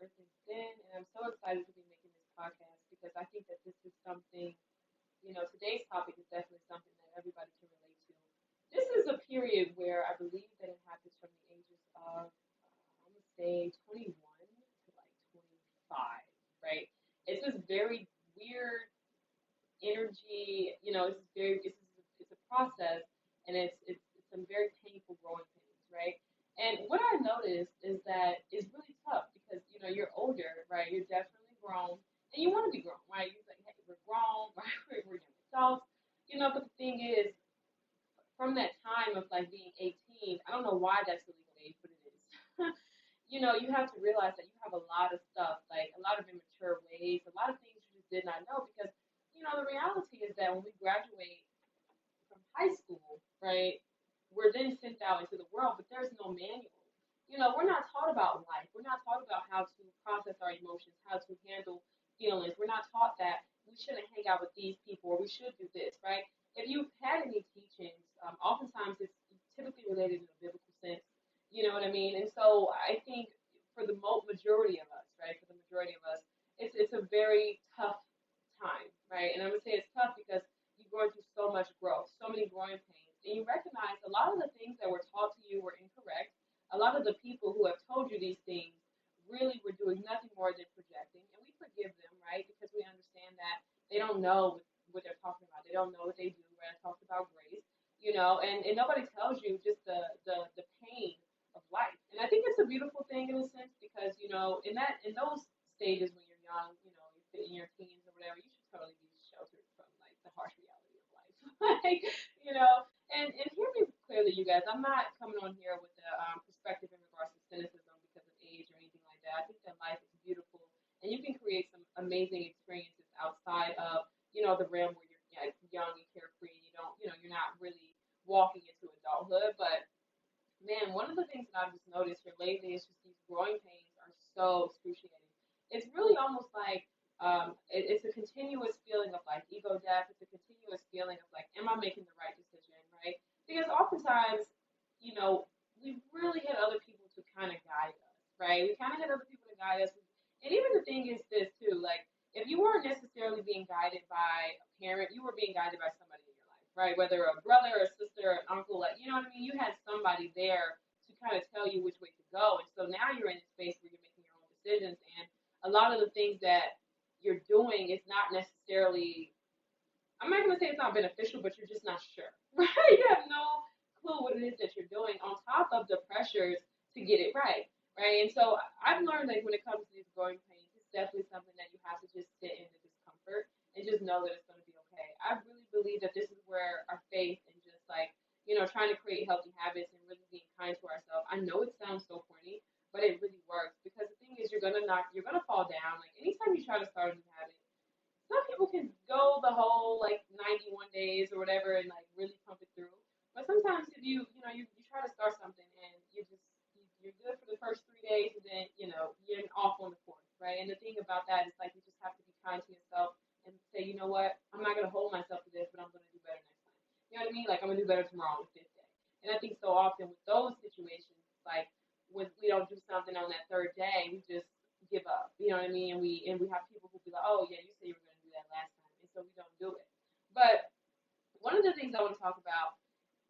Earth is Zen, and I'm so excited to be making this podcast because I think that this is something, today's topic is definitely something that everybody can relate to. This is a period where I believe that it happens from the ages of, I'm going to say 21 to like 25, right? It's this very weird energy, it's a process, and it's some very painful growing pains, right? And what I noticed is that it's really tough because you're older, right? You're definitely grown, and you want to be grown, right? You're like, hey, we're grown, right? We're young adults, But the thing is, from that time of like being 18, I don't know why that's the legal age, but it is. You have to realize that you have a lot of stuff, like a lot of immature ways, a lot of things you just did not know because the reality is that when we graduate from high school, right, we're then sent out into the world, but there's no manual. We're not taught about life. We're not taught about how to process our emotions, how to handle feelings. We're not taught that we shouldn't hang out with these people or we should do this, right? If you've had any teachings, oftentimes it's typically related in a biblical sense. You know what I mean? And so I think for the majority of us, right, for the majority of us, it's a very tough time, right? And I'm gonna say it's tough because you're going through so much growth, so many growing pains, and you recognize a lot of the things that were taught to you were incorrect. A lot of the people who have told you these things really were doing nothing more than projecting, and we forgive them, right? Because we understand that they don't know what they're talking about. They don't know what they do. Right? I talked about grace, and nobody tells you just the pain of life. And I think it's a beautiful thing in a sense because in those stages when you're young, you're in your teens or whatever, you should totally be sheltered from like the harsh reality of life, like you know. And hear me clearly, you guys. I'm not coming on here with the perspective in regards to cynicism because of age or anything like that. I think that life is beautiful, and you can create some amazing experiences outside of the realm where you're young and carefree. You don't, you're not really walking into adulthood. But man, one of the things that I've just noticed here lately is just these growing pains are so excruciating. It's really almost like it's a continuous feeling of like ego death. It's a continuous feeling of like, am I making the right decision, right? Because oftentimes, we really had other people to kind of guide us, right? We kind of had other people to guide us. And even the thing is this too, like if you weren't necessarily being guided by a parent, you were being guided by somebody in your life, right? Whether a brother, a sister, an uncle, like you know what I mean. You had somebody there to kind of tell you which way to go, and so now you're in a space where you're making your own decisions, and a lot of the things that you're doing is not necessarily. I'm not gonna say it's not beneficial, but you're just not sure, right? You have no clue what it is that you're doing. On top of the pressures to get it right, right? And so I've learned that when it comes to these growing pains, it's definitely something that you have to just sit in the discomfort and just know that it's going to be okay. I really believe that this is where our faith and just like trying to create healthy habits and really being kind to ourselves. I know it sounds so corny, but it really works because the thing is, you're gonna fall down. Like anytime you try to start a new habit, some people can go the whole like 91 days or whatever and like really pump it through. But sometimes if you try to start something and you're good for the first 3 days and then you're off on the fourth, right? And the thing about that is like you just have to be kind to yourself and say, you know what, I'm not gonna hold myself to this, but I'm gonna do better next time. You know what I mean? Like I'm gonna do better tomorrow on the fifth day. And I think so often with those situations, like when we don't do something on that third day, we just give up. You know what I mean? And we have people who be like, oh yeah, you said you were going to do that last time, and so we don't do it. But one of the things I want to talk about,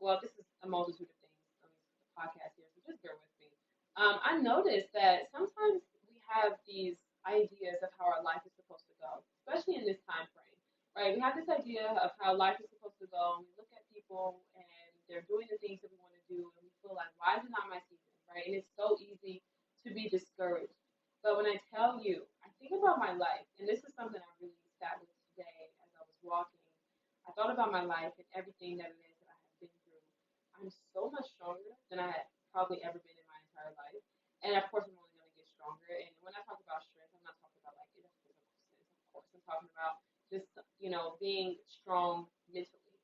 well, this is a multitude of things on this podcast here, so just bear with me. I noticed that sometimes we have these ideas of how our life is supposed to go, especially in this time frame, right? We have this idea of how life is supposed to go, and we look at people and they're doing the things that we want to do, and we feel like, why is it not my season, right? And it's so easy to be discouraged. But when I tell you, I think about my life, and this is something I really sat with today as I was walking. I thought about my life and everything that it is that I have been through. I'm so much stronger than I had probably ever been in my entire life. And of course, I'm only going to get stronger. And when I talk about strength, I'm not talking about like in a physical sense, of course. I'm talking about just, being strong mentally,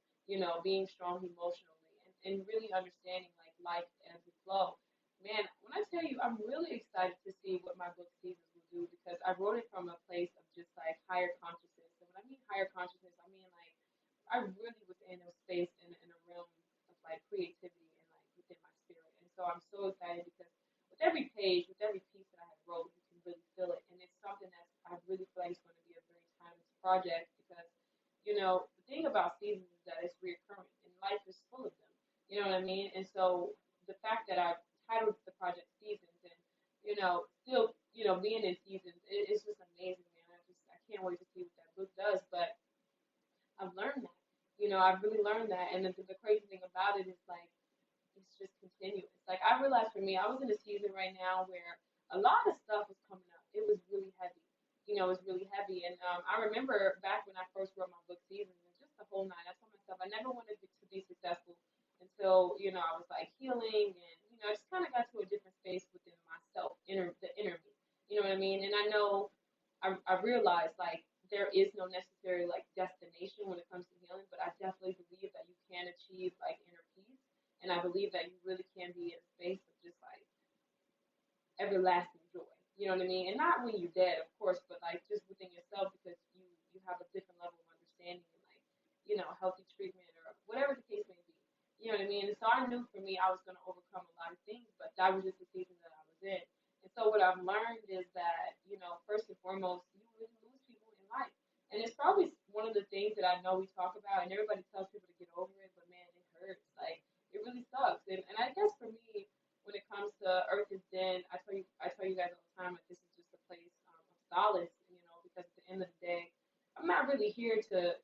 being strong emotionally, and really understanding like life as we flow. Man, when I tell you, I'm really excited to see what my book Seasons will do because I wrote it from a place of just like higher consciousness. And when I mean higher consciousness, I mean like I really was in a space in a realm of like creativity and like within my spirit. And so I'm so excited because with every page, with every piece that I have wrote, you can really feel project because, the thing about seasons is that it's reoccurring and life is full of them. You know what I mean? And so the fact that I titled the project Seasons and, still, being in seasons, it's just amazing, man. I can't wait to see what that book does. But I've learned that. I've really learned that. And the crazy thing about it is like, it's just continuous. Like I realized for me, I was in a season right now where a lot of stuff was coming up. It was really heavy. It was really heavy. And I remember back when I first wrote my book Seasons, and just the whole night, I told myself I never wanted to be successful until I was like healing, and I just kind of got to a different space within myself, the inner me. You know what I mean? And I know I realized like there is no necessary like destination when it comes to healing, but I definitely believe that you can achieve like inner peace, and I believe that you really can be in a space of just like everlasting joy. You know what I mean? And not when you're dead, of course, but like just within yourself because you have a different level of understanding and like healthy treatment or whatever the case may be. You know what I mean? And so I knew for me I was going to overcome a lot of things, but that was just the season that I was in. And so what I've learned is that first and foremost, you really lose people in life, and it's probably one of the things that I know we talk about, and everybody tells people to get over it, but man, it hurts. Like it really sucks. And I guess for me, when it comes to Earth is Den, I tell you guys all the time that this is just a place of solace, because at the end of the day, I'm not really here to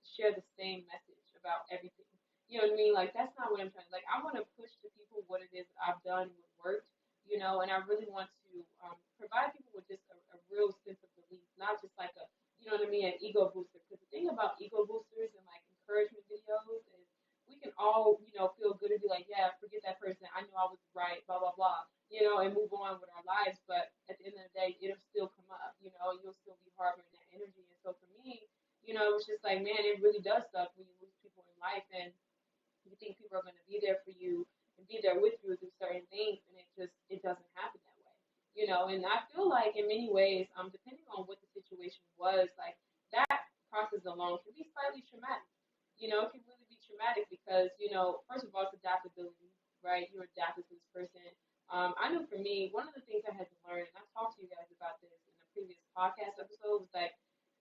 share the same message about everything. You know what I mean? Like that's not what I'm trying to like. I want to push to people what it is that I've done, what worked, and I really want to provide people with just a real sense of relief, not just like a you know what I mean, an ego booster. Because the thing about ego boosters and like encouragement videos is we can all, feel good and be like, yeah, forget that person. I know I was right, blah, blah, blah, and move on with our lives. But at the end of the day, it'll still come up, you'll still be harboring that energy. And so for me, it's just like, man, it really does suck when you lose people in life and you think people are going to be there for you and be there with you through certain things. And it doesn't happen that way, and I feel like in many ways, depending on what the situation was, like that process alone can be slightly traumatic. It can really be traumatic because, first of all, it's adaptability, right? You're adapted to this person. I know for me, one of the things I had to learn, and I talked to you guys about this in a previous podcast episode, was like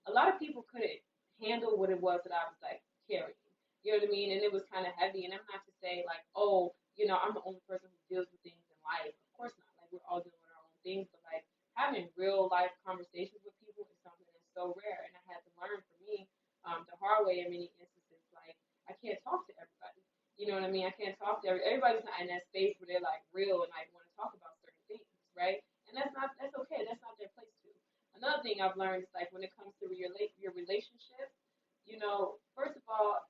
a lot of people couldn't handle what it was that I was like carrying. You know what I mean? And it was kind of heavy. And I'm not to say like, oh, I'm the only person who deals with things in life. Of course not. Like we're all dealing with our own things, but like having real life conversations with people is something that's so rare. And I had to learn for me the hard way in many instances. Like I can't talk to everybody. You know what I mean? I can't talk to everybody's not in that space where they're like real and like want to talk about certain things, right? And that's okay. That's not their place to. Another thing I've learned is like when it comes to your relationship, first of all,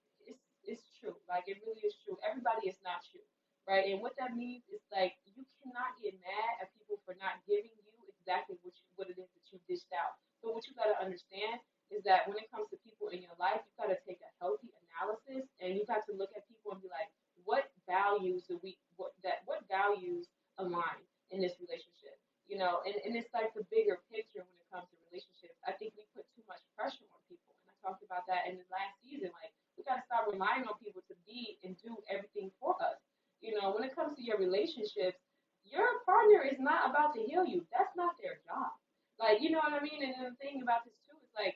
it's true. Like it really is true. Everybody is not you, right? And what that means is like you cannot get mad at people for not giving you exactly what it is that you dished out. So what you got to understand is that when it comes to people in your life, you got to take a healthy analysis and you got to look at people and be like, what values what values align in this relationship? And it's like the bigger picture when it comes to relationships. I think we put too much pressure on people. And I talked about that in the last season. Like we gotta stop relying on people to be and do everything for us. When it comes to your relationships, your partner is not about to heal you. That's not their job. Like, you know what I mean? And then the thing about this too is like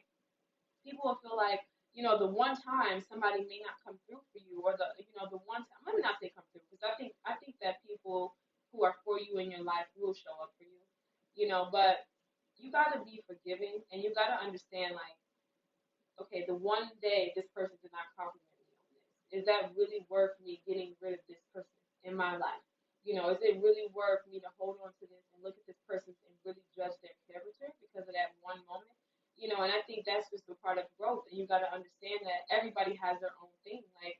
people will feel like, the one time somebody may not come through for you, or the one time, let me not say come through, because I think that people who are for you in your life will show up for you, but you gotta be forgiving and you gotta understand like, okay, the one day this person did not compliment me on this, is that really worth me getting rid of this person in my life? Is it really worth me to hold on to this and look at this person and really judge their character because of that one moment? And I think that's just a part of growth. And you got to understand that everybody has their own thing. Like,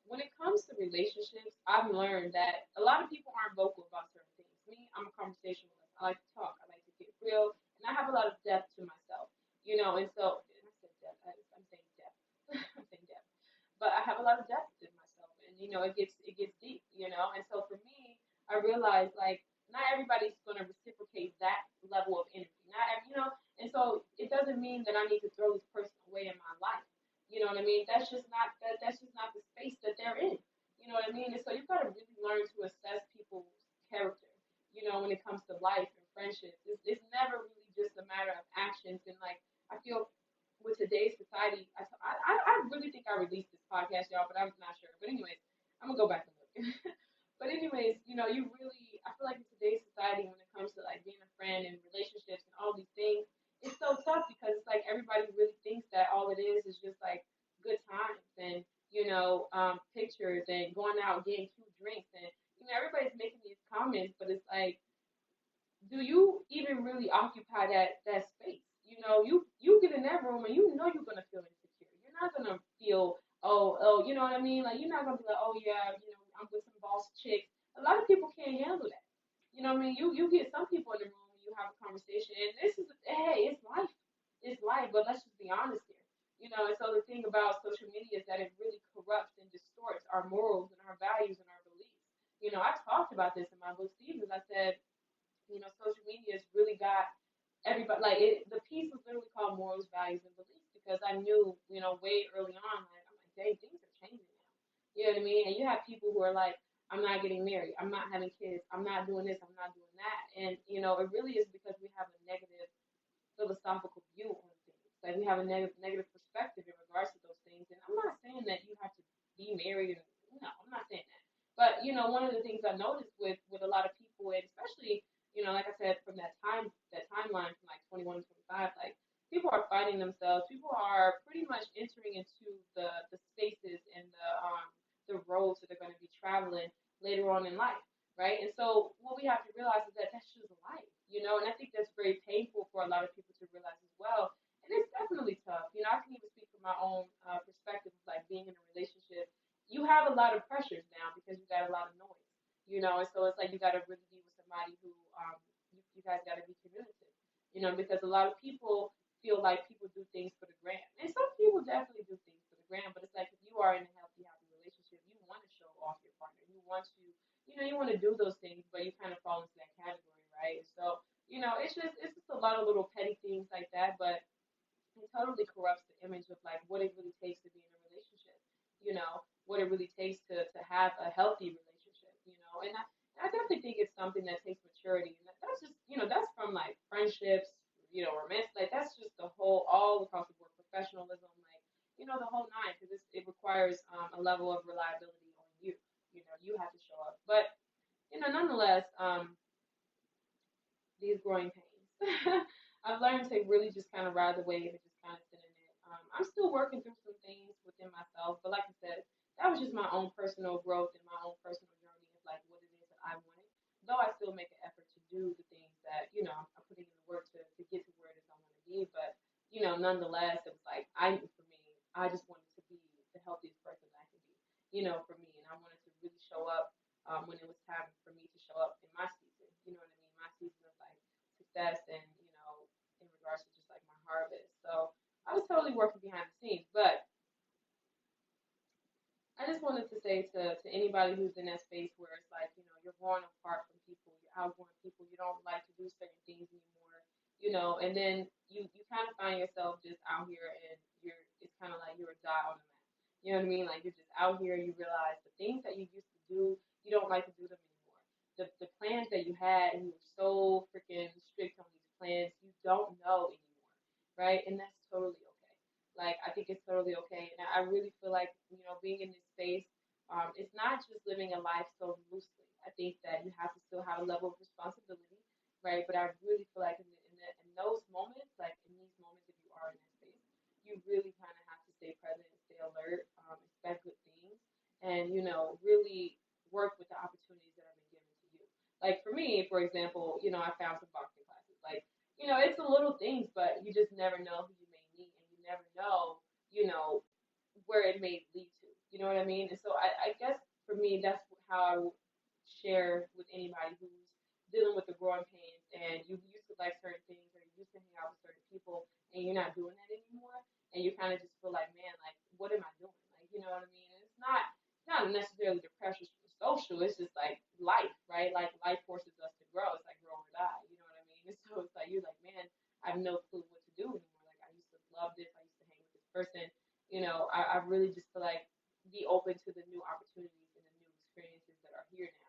when it comes to relationships, I've learned that a lot of people aren't vocal about certain things. Me, I'm a conversationalist. I like to talk. I like to get real. And I have a lot of depth to myself, and so, and I said depth. I'm saying depth. I'm saying depth. But I have a lot of depth in myself. And, it gets deep, And so for me, I realized, like, not everybody's going to reciprocate that level of energy. Not every, and so it doesn't mean that I need to throw this person away in my life. You know what I mean? That's just not the space that they're in. You know what I mean? And so you've got to really learn to assess people's character. When it comes to life and friendships, it's never really just a matter of actions. And like I feel with today's society, I really think I released this podcast, y'all, but I'm not sure. But anyways, I'm gonna go back and look. But anyways, you really, I feel like in today's society, when it comes to like being a friend and relationships and all these things, it's so tough because it's like everybody really thinks that all it is just like good times and pictures and going out getting cute drinks and everybody's making these comments, but it's like, do you even really occupy that space? You get in that room and you're gonna feel insecure. You're not gonna feel oh, you know what I mean? Like you're not gonna be like, oh yeah, I'm with some boss chick. A lot of people can't handle that. You know what I mean? You get some people in the room and you have a conversation and this is hey, it's life. It's life, but let's just be honest here. And so the thing about social media is that it really corrupts and distorts our morals and our values and our beliefs. I talked about this in my book Seasons. I said social media has really got everybody like the piece was literally called morals, values, and beliefs because I knew, way early on, like I'm like, dang, things are changing now. You know what I mean? And you have people who are like, I'm not getting married, I'm not having kids, I'm not doing this, I'm not doing that. And it really is because we have a negative philosophical view on things. Like we have a negative perspective in regards to those things. And I'm not saying that you have to be married and no, I'm not saying that. But one of the things I noticed with a lot of people, and especially like I said, from that timeline from like 21 to 25, like people are finding themselves. People are pretty much entering into the spaces and the roads that they're going to be traveling later on in life, right? And so what we have to realize is that that's just life, and I think that's very painful for a lot of people to realize as well. And it's definitely tough. I can even speak from my own perspective of like being in a relationship. You have a lot of pressures now because you got a lot of noise, and so it's like you got to really be with somebody who you guys got to be communicative, because a lot of people feel like people do things for the gram, and some people definitely do things for the gram. But it's like if you are in a healthy, happy relationship, you want to show off your partner. You want to, you want to do those things, but you kind of fall into that category, right? So, it's just a lot of little petty things like that, but it totally corrupts the image of like what it really takes to be in a relationship. What it really takes to have a healthy relationship. And I definitely think it's something that takes maturity, and that's just that's from like friendships, romance, like that's just the whole all across the board professionalism, like the whole nine, because it requires a level of reliability on you. You have to show up, but nonetheless, these growing pains. I've learned to really just kind of ride the wave and just kind of sit in it. I'm still working through some things within myself, but like I said, that was just my own personal growth and my own personal journey of like what it is that I wanted. Though I still make an effort to do the things that I'm putting in the work to get to where it is I want to be. But nonetheless, it was like for me, I just wanted to be the healthiest person that I could be. For me, and I wanted to really show up when it was time for me to show up in my season. You know what I mean? My season of like success and in regards to just like my harvest. So I was totally working behind the scenes, but I just wanted to say to anybody who's in that space where it's like, you're growing apart from people, you're outgrowing people, you don't like to do certain things anymore, and then you kind of find yourself just out here and it's kind of like you're a dot on the map. You know what I mean? Like you're just out here, you realize the things that you used to do, you don't like to do them anymore. The plans that you had, and you were so freaking strict on these plans, you don't know anymore, right? And that's totally okay. Like I think it's totally okay, and I really feel like being in this space, it's not just living a life so loosely. I think that you have to still have a level of responsibility, right? But I really feel like in those moments, like in these moments, if you are in that space, you really kind of have to stay present and stay alert, expect good things, and really work with the opportunities that have been given to you. Like for me, for example, I found some boxing classes. Like it's the little things, but you just never know who you may meet, and you never know, you know, where it may lead to. You know what I mean? And so I guess for me, that's how I would share with anybody who's dealing with the growing pains and you used to like certain things or you used to hang out with certain people and you're not doing that anymore and you kind of just feel like, man, like, what am I doing? Like, you know what I mean? And it's not necessarily the pressures from social. It's just like life, right? Like life forces us to grow. It's like grow or die. You know what I mean? And so it's like you're like, man, I have no clue what to do anymore. Like I used to love this. I used to hang with this person. I really just feel like be open to the new opportunities and the new experiences that are here now.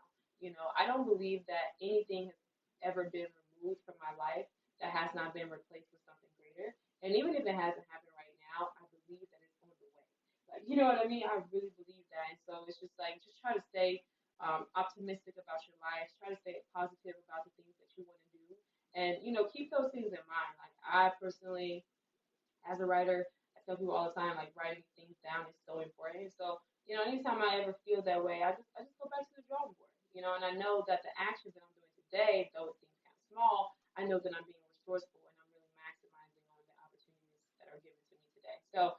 I don't believe that anything has ever been removed from my life that has not been replaced with something greater. And even if it hasn't happened right out, I believe that it's on the way. Like, you know what I mean? I really believe that. And so it's just like, just try to stay optimistic about your life. Try to stay positive about the things that you want to do. And, keep those things in mind. Like, I personally, as a writer, I tell people all the time, like, writing things down is so important. So, anytime I ever feel that way, I just go back to the drawing board, and I know that the actions that I'm doing today, though it seems kind of small, I know that I'm being resourceful and I'm really maximizing on the opportunities that are given to me today. So,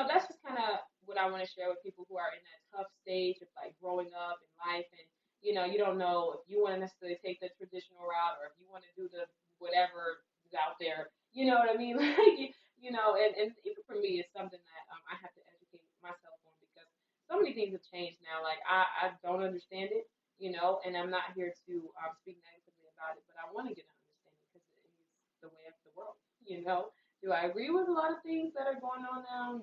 that's just kind of what I want to share with people who are in that tough stage of like growing up in life and, you don't know if you want to necessarily take the traditional route or if you want to do the whatever is out there. You know what I mean? Like, and even for me, it's something that I have to educate myself on because so many things have changed now. Like, I don't understand it, and I'm not here to speak negatively about it, but I want to get an understanding because it is the way of the world, Do I agree with a lot of things that are going on now?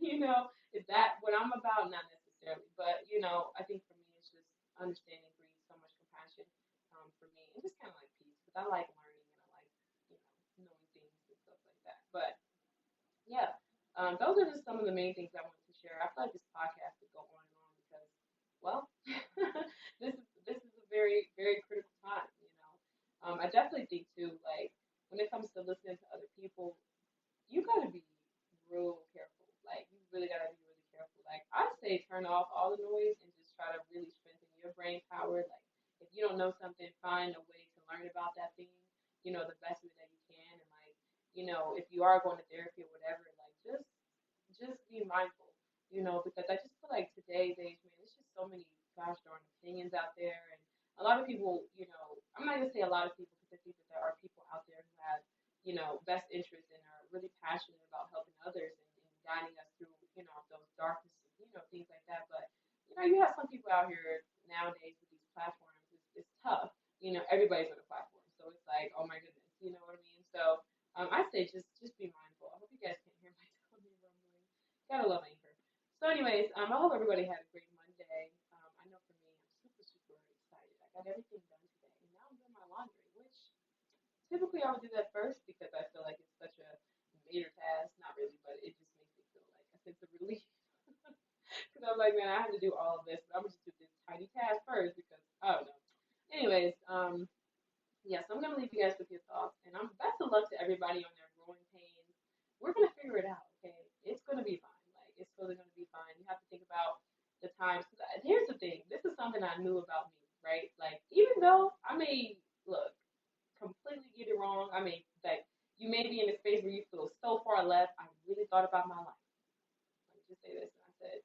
No. Is that what I'm about? Not necessarily, but I think for me, it's just understanding breeds so much compassion for me, and just kind of like peace because I like learning and I like knowing things and stuff like that. But yeah, those are just some of the main things I wanted to share. I feel like this podcast could go on and on because, well, this is a very very critical time. I definitely think too, like when it comes to listening to other people, you gotta be real careful. Like you really gotta be really careful. Like I say, turn off all the noise and just try to really strengthen your brain power. Like if you don't know something, find a way to learn about that thing. The best way that you can, and like if you are going to therapy or whatever, like just be mindful. Because I just feel like today's age, man, there's just so many gosh darn opinions out there, and a lot of people. I'm not gonna say a lot of people because I think that there are people out there who have best interests and are really passionate about helping others and guiding us through, those darknesses, things like that. But, you have some people out here nowadays with these platforms. It's tough. Everybody's on a platform. So it's like, oh my goodness, you know what I mean? So I say just be mindful. I hope you guys can hear my tummy rumbling. Gotta love Anchor. So anyways, I hope everybody had a great Monday. I know for me, I'm super, super excited. I got everything done today. And now I'm doing my laundry, which typically, I would do that first because I feel like it's such a major task. Not really, but it just makes me feel like a sense of relief. Because I'm like, man, I have to do all of this, but I'm gonna just do this tiny task first because I don't know. Anyways, yeah, so I'm gonna leave you guys with your thoughts, and I'm best of luck to everybody on their growing pains. We're gonna figure it out, okay? It's gonna be fine. Like it's totally gonna be fine. You have to think about the times. Here's the thing. This is something I knew about me, right? Like even though I may look completely get it wrong. I mean, like you may be in a space where you feel so far left. I really thought about my life. Let me just say this. And I said,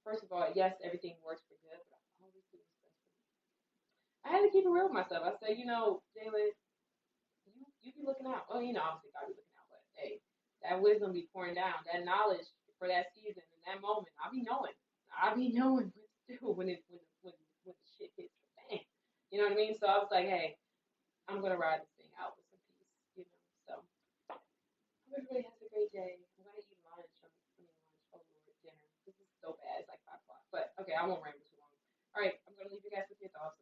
first of all, yes, everything works for good, but I always do what's best for me. I had to keep it real with myself. I said, Jalen, you be looking out. Oh, obviously God be looking out, but hey, that wisdom be pouring down, that knowledge for that season and that moment. I'll be knowing. I'll be knowing what to do when the shit hits the fan. You know what I mean? So I was like, hey, I'm gonna ride this thing out with some peace. So hope everybody has a great day. I'm gonna eat lunch. Oh Lord, dinner. This is so bad. It's like 5 o'clock. But okay, I won't ramble too long. All right, I'm gonna leave you guys with your thoughts.